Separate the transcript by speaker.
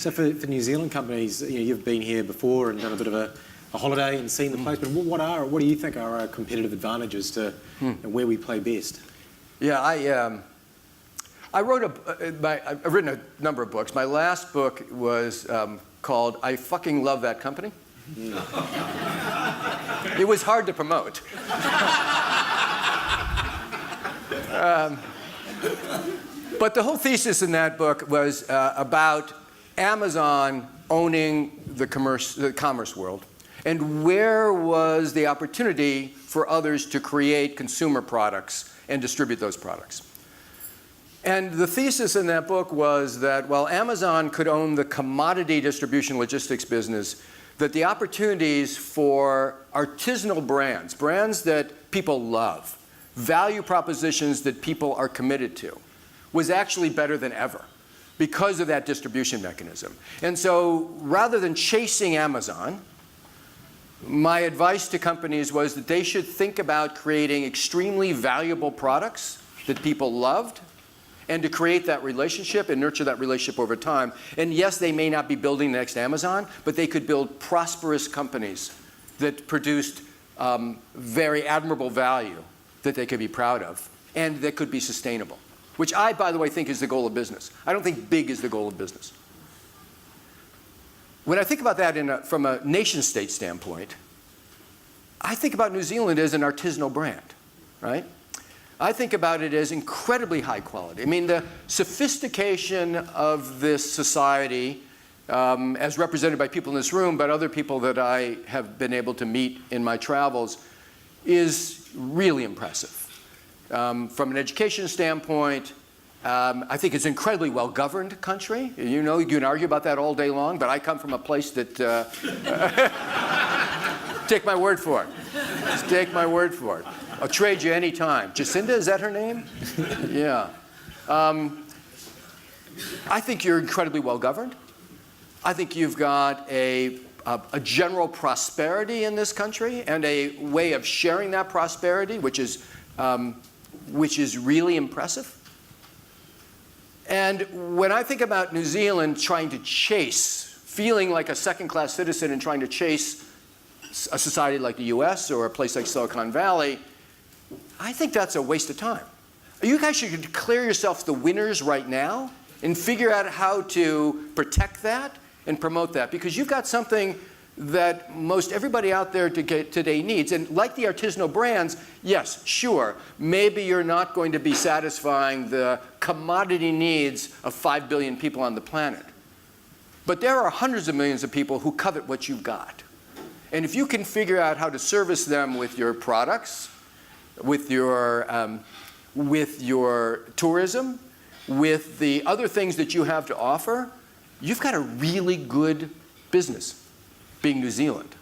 Speaker 1: So for New Zealand companies, you've been here before and done a bit of a holiday and seen the place, but what do you think are our competitive advantages to and where we play best?
Speaker 2: Yeah, I've written a number of books. My last book was called I Fucking Love That Company. It was hard to promote. But the whole thesis in that book was about Amazon owning the commerce world, and where was the opportunity for others to create consumer products and distribute those products. And the thesis in that book was that while Amazon could own the commodity distribution logistics business, that the opportunities for artisanal brands that people love, value propositions that people are committed to, was actually better than ever because of that distribution mechanism. And so rather than chasing Amazon, my advice to companies was that they should think about creating extremely valuable products that people loved, and to create that relationship and nurture that relationship over time. And yes, they may not be building the next Amazon, but they could build prosperous companies that produced very admirable value that they could be proud of and that could be sustainable, which I, by the way, think is the goal of business. I don't think big is the goal of business. When I think about that from a nation-state standpoint, I think about New Zealand as an artisanal brand, right? I think about it as incredibly high quality. I mean, the sophistication of this society, as represented by people in this room, but other people that I have been able to meet in my travels, is really impressive. From an education standpoint, I think it's an incredibly well-governed country. You can argue about that all day long, but I come from a place that, take my word for it. Just take my word for it. I'll trade you any time. Jacinda, is that her name? Yeah. I think you're incredibly well-governed. I think you've got a general prosperity in this country and a way of sharing that prosperity, which is really impressive. And when I think about New Zealand trying to feeling like a second-class citizen and trying to chase a society like the US or a place like Silicon Valley, I think that's a waste of time. You guys should declare yourselves the winners right now and figure out how to protect that and promote that, because you've got something that most everybody out there today needs. And like the artisanal brands, yes, sure, maybe you're not going to be satisfying the commodity needs of 5 billion people on the planet. But there are hundreds of millions of people who covet what you've got. And if you can figure out how to service them with your products, with your tourism, with the other things that you have to offer, you've got a really good business being New Zealand.